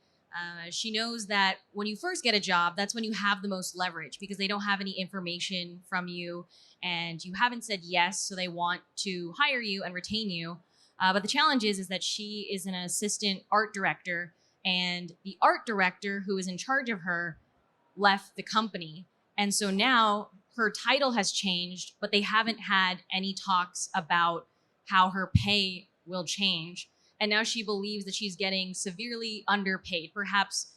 She knows that when you first get a job, that's when you have the most leverage because they don't have any information from you and you haven't said yes, so they want to hire you and retain you. But the challenge is that she is an assistant art director, and the art director who is in charge of her left the company. And so now her title has changed, but they haven't had any talks about how her pay will change. And now she believes that she's getting severely underpaid. Perhaps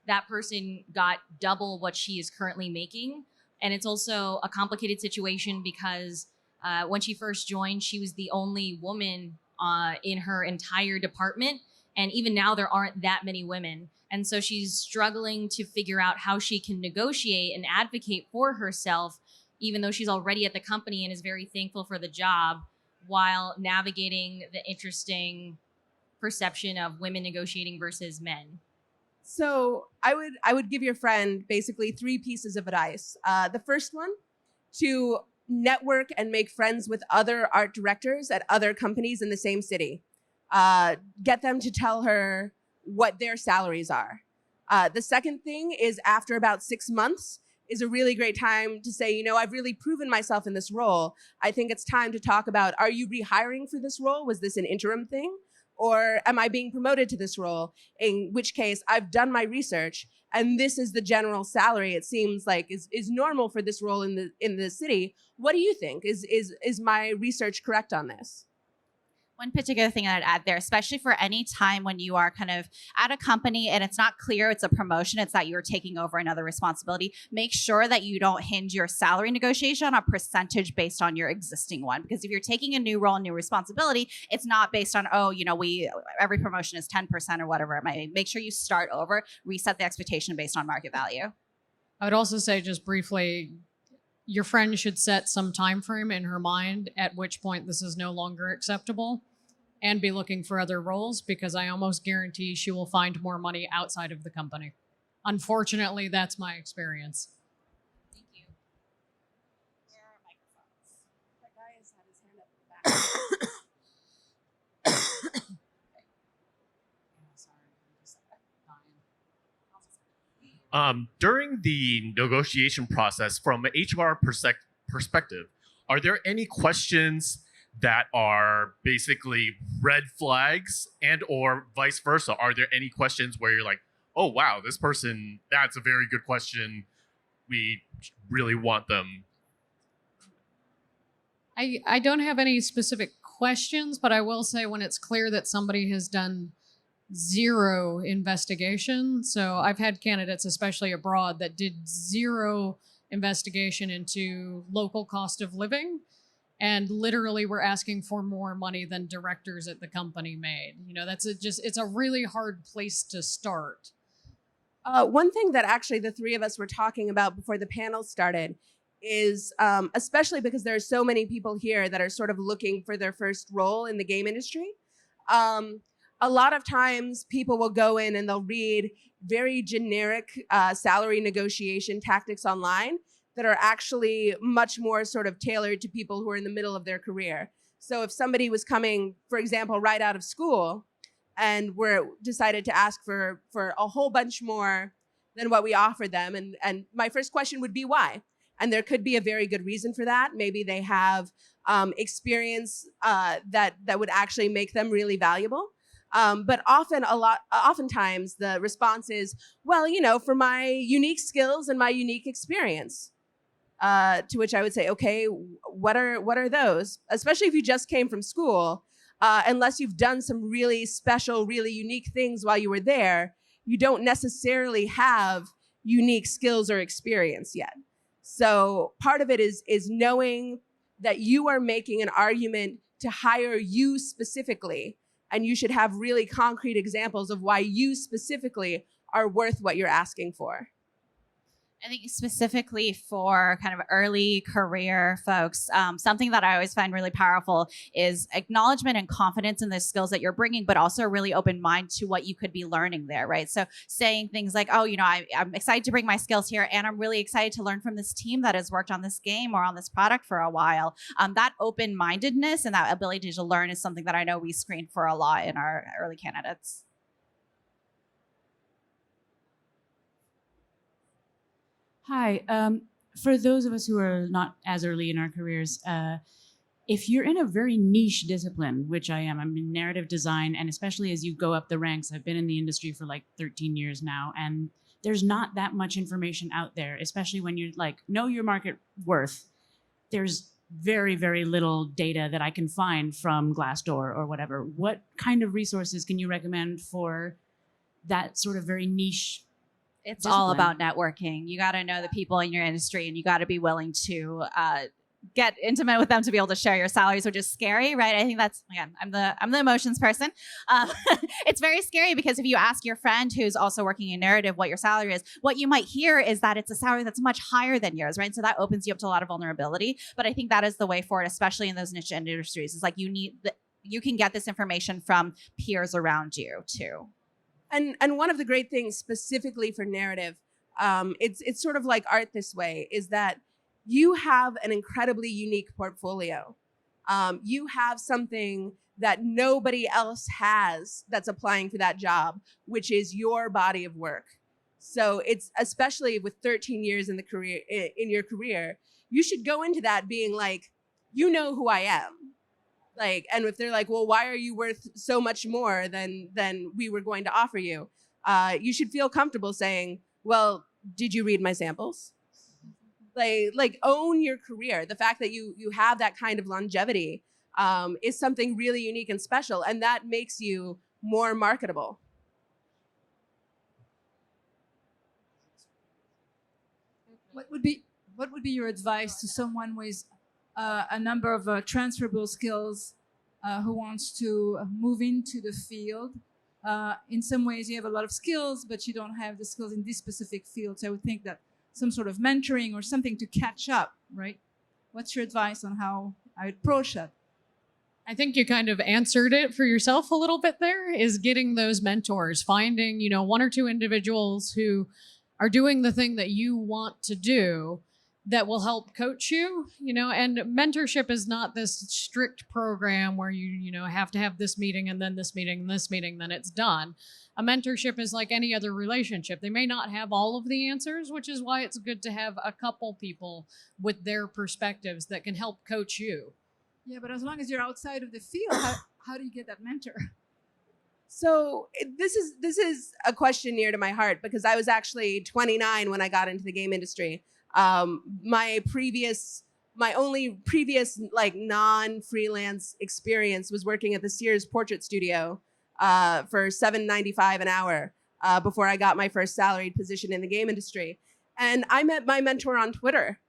that person got double what she is currently making. And it's also a complicated situation because when she first joined, she was the only woman in her entire department. And even now, there aren't that many women. And so she's struggling to figure out how she can negotiate and advocate for herself, even though she's already at the company and is very thankful for the job, while navigating the interesting perception of women negotiating versus men. So I would give your friend basically 3 pieces of advice. The first one, to network and make friends with other art directors at other companies in the same city. Get them to tell her what their salaries are. The second thing is, after about 6 months is a really great time to say, I've really proven myself in this role. I think it's time to talk about, are you rehiring for this role? Was this an interim thing? Or am I being promoted to this role? In which case, I've done my research, and this is the general salary it seems like is normal for this role in the city. What do you think? Is my research correct on this? One particular thing I'd add there, especially for any time when you are kind of at a company and it's not clear it's a promotion, it's that you're taking over another responsibility, make sure that you don't hinge your salary negotiation on a percentage based on your existing one. Because if you're taking a new role, new responsibility, it's not based on, every promotion is 10% or whatever it might be. Make sure you start over, reset the expectation based on market value. I would also say, just briefly, your friend should set some time frame in her mind at which point this is no longer acceptable and be looking for other roles, because I almost guarantee she will find more money outside of the company. Unfortunately, that's my experience. Thank you. Where are microphones? That guy has had his hand up in the back. During the negotiation process, from an HR perspective, are there any questions that are basically red flags, and or vice versa? Are there any questions where you're like, oh, wow, this person, that's a very good question. We really want them. I don't have any specific questions, but I will say when it's clear that somebody has done zero investigation. So I've had candidates, especially abroad, that did zero investigation into local cost of living and literally were asking for more money than directors at the company made. It's a really hard place to start. One thing that actually the 3 of us were talking about before the panel started is, especially because there are so many people here that are sort of looking for their first role in the game industry. A lot of times people will go in and they'll read very generic salary negotiation tactics online that are actually much more sort of tailored to people who are in the middle of their career. So if somebody was coming, for example, right out of school and decided to ask for a whole bunch more than what we offered them, and my first question would be why? And there could be a very good reason for that. Maybe they have experience that would actually make them really valuable. But oftentimes the response is, well, for my unique skills and my unique experience. To which I would say, okay, what are those? Especially if you just came from school, unless you've done some really special, really unique things while you were there, you don't necessarily have unique skills or experience yet. So part of it is knowing that you are making an argument to hire you specifically, and you should have really concrete examples of why you specifically are worth what you're asking for. I think specifically for kind of early career folks, something that I always find really powerful is acknowledgement and confidence in the skills that you're bringing, but also a really open mind to what you could be learning there, right? So saying things like, oh, I'm excited to bring my skills here, and I'm really excited to learn from this team that has worked on this game or on this product for a while. That open-mindedness and that ability to learn is something that I know we screen for a lot in our early candidates. Hi. For those of us who are not as early in our careers, if you're in a very niche discipline, which I'm in narrative design, and especially as you go up the ranks, I've been in the industry for like 13 years now, and there's not that much information out there, especially when you know your market worth. There's very, very little data that I can find from Glassdoor or whatever. What kind of resources can you recommend for that sort of very niche It's discipline? all about networking. You got to know the people in your industry, and you got to be willing to get intimate with them to be able to share your salaries, which is scary, right? I think that's, again, I'm the emotions person. It's very scary because if you ask your friend who's also working in narrative what your salary is, what you might hear is that it's a salary that's much higher than yours, right? So that opens you up to a lot of vulnerability. But I think that is the way forward, especially in those niche industries. Is like you can get this information from peers around you too. And one of the great things specifically for narrative, it's sort of like art this way, is that you have an incredibly unique portfolio. You have something that nobody else has that's applying for that job, which is your body of work. So it's, especially with 13 years in your career, you should go into that being like, you know who I am. And if they're like, well, why are you worth so much more than we were going to offer you? You should feel comfortable saying, well, did you read my samples? Own your career. The fact that you have that kind of longevity is something really unique and special, and that makes you more marketable. What would be your advice to someone with a number of transferable skills who wants to move into the field? In some ways, you have a lot of skills, but you don't have the skills in this specific field. So I would think that some sort of mentoring or something to catch up, right? What's your advice on how I approach that? I think you kind of answered it for yourself a little bit there, is getting those mentors, finding, one or two individuals who are doing the thing that you want to do that will help coach you, and mentorship is not this strict program where you have to have this meeting and then this meeting and this meeting, then it's done. A mentorship is like any other relationship. They may not have all of the answers, which is why it's good to have a couple people with their perspectives that can help coach you. Yeah, but as long as you're outside of the field, how do you get that mentor? So this is a question near to my heart because I was actually 29 when I got into the game industry. My only previous non-freelance experience was working at the Sears Portrait Studio for $7.95 an hour before I got my first salaried position in the game industry. And I met my mentor on Twitter.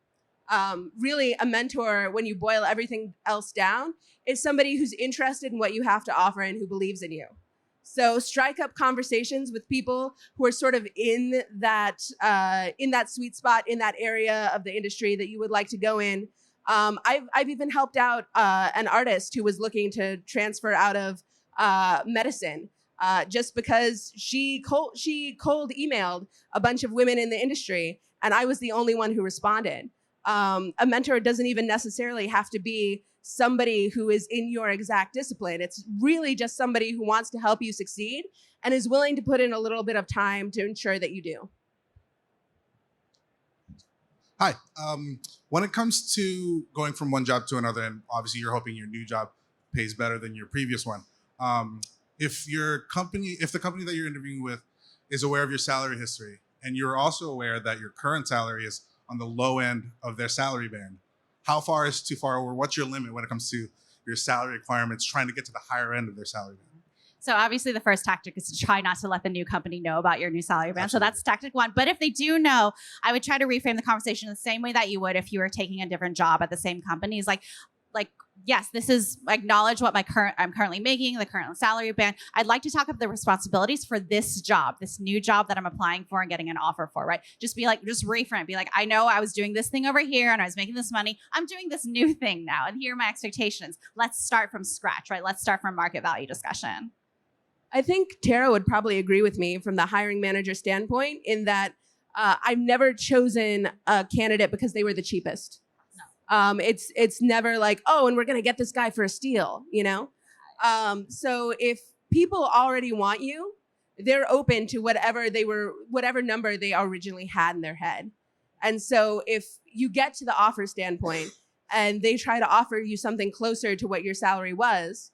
Really, a mentor, when you boil everything else down, is somebody who's interested in what you have to offer and who believes in you. So strike up conversations with people who are sort of in that sweet spot, in that area of the industry that you would like to go in. I've even helped out an artist who was looking to transfer out of medicine just because she cold emailed a bunch of women in the industry, and I was the only one who responded. A mentor doesn't even necessarily have to be somebody who is in your exact discipline. It's really just somebody who wants to help you succeed and is willing to put in a little bit of time to ensure that you do. Hi. When it comes to going from one job to another, and obviously you're hoping your new job pays better than your previous one, if the company that you're interviewing with is aware of your salary history, and you're also aware that your current salary is on the low end of their salary band, how far is too far, or what's your limit when it comes to your salary requirements trying to get to the higher end of their salary band? So obviously the first tactic is to try not to let the new company know about your new salary band. Absolutely. So that's tactic one. But if they do know, I would try to reframe the conversation the same way that you would if you were taking a different job at the same company. Is like, yes, this is acknowledge what I'm currently making, the current salary band. I'd like to talk about the responsibilities for this job, this new job that I'm applying for and getting an offer for, right? Just reframe, be like, I know I was doing this thing over here and I was making this money. I'm doing this new thing now. And here are my expectations. Let's start from scratch, right? Let's start from market value discussion. I think Tara would probably agree with me from the hiring manager standpoint in that I've never chosen a candidate because they were the cheapest. It's never like, oh, and we're gonna get this guy for a steal, you know? So if people already want you, they're open to whatever number they originally had in their head. And so if you get to the offer standpoint and they try to offer you something closer to what your salary was,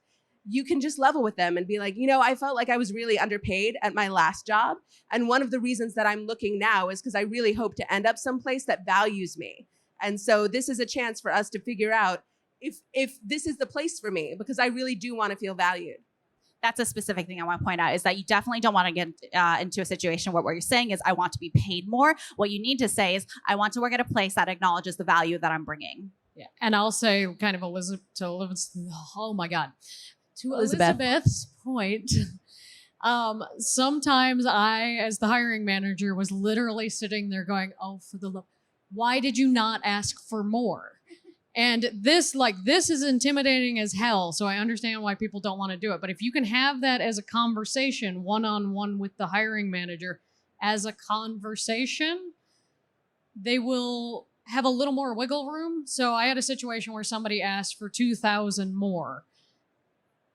you can just level with them and be like, I felt like I was really underpaid at my last job. And one of the reasons that I'm looking now is because I really hope to end up someplace that values me. And so this is a chance for us to figure out if this is the place for me, because I really do want to feel valued. That's a specific thing I want to point out is that you definitely don't want to get into a situation where what you're saying is, I want to be paid more. What you need to say is, I want to work at a place that acknowledges the value that I'm bringing. Yeah. And I'll say kind of Elizabeth's, oh my God. To Elizabeth. Elizabeth's point, sometimes I, as the hiring manager, was literally sitting there going, oh, for the love, why did you not ask for more? And this is intimidating as hell. So I understand why people don't want to do it. But if you can have that as a conversation one-on-one with the hiring manager as a conversation, they will have a little more wiggle room. So I had a situation where somebody asked for $2,000 more.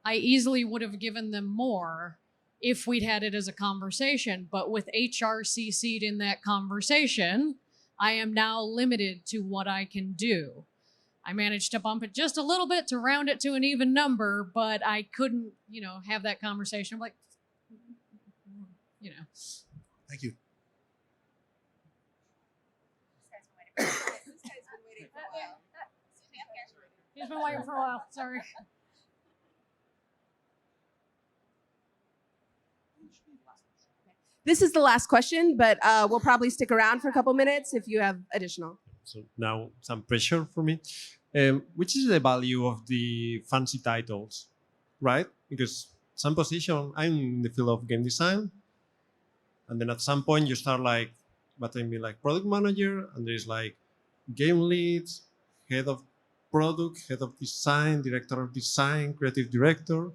I easily would have given them more if we'd had it as a conversation. But with HR CC'd in that conversation, I am now limited to what I can do. I managed to bump it just a little bit to round it to an even number, but I couldn't, have that conversation. I'm like, Thank you. He's been waiting for a while. Sorry. This is the last question, but we'll probably stick around for a couple minutes if you have additional. So now some pressure for me. Which is the value of the fancy titles, right? Because some position, I'm in the field of game design, and then at some point you start like product manager, and there's like game leads, head of product, head of design, director of design, creative director,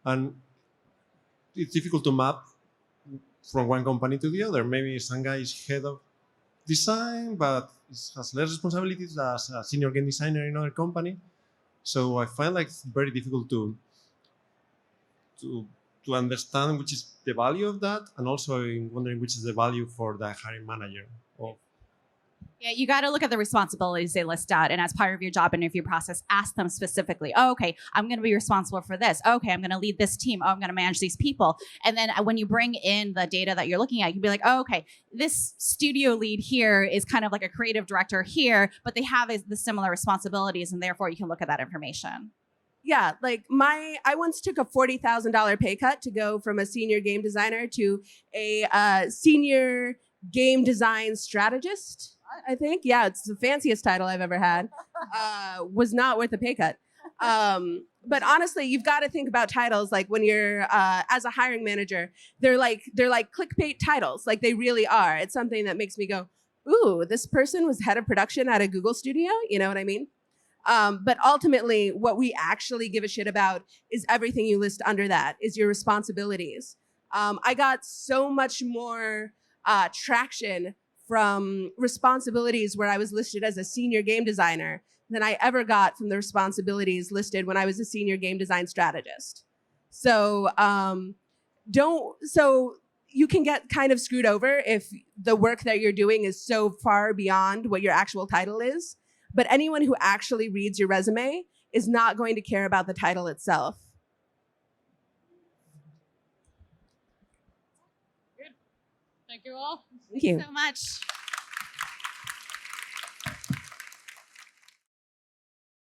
and it's difficult to map from one company to the other. Maybe some guy is head of design, but has less responsibilities as a senior game designer in another company. So I find like it's very difficult to understand which is the value of that, and also in wondering which is the value for the hiring manager. Yeah, you got to look at the responsibilities they list out. And as part of your job interview process, ask them specifically, oh, okay, I'm going to be responsible for this. Okay, I'm going to lead this team. Oh, I'm going to manage these people. And then when you bring in the data that you're looking at, you can be like, oh, okay, this studio lead here is kind of like a creative director here, but they have the similar responsibilities. And therefore, you can look at that information. Yeah, like I once took a $40,000 pay cut to go from a senior game designer to a senior game design strategist, I think. Yeah, it's the fanciest title I've ever had. Was not worth the pay cut. But honestly, you've got to think about titles like when you're as a hiring manager, they're like clickbait titles. Like they really are. It's something that makes me go, ooh, this person was head of production at a Google studio. You know what I mean? But ultimately, what we actually give a shit about is everything you list under that, is your responsibilities. I got so much more traction from responsibilities where I was listed as a senior game designer than I ever got from the responsibilities listed when I was a senior game design strategist. So so you can get kind of screwed over if the work that you're doing is so far beyond what your actual title is. But anyone who actually reads your resume is not going to care about the title itself. Good. Thank you all. Thank you So much.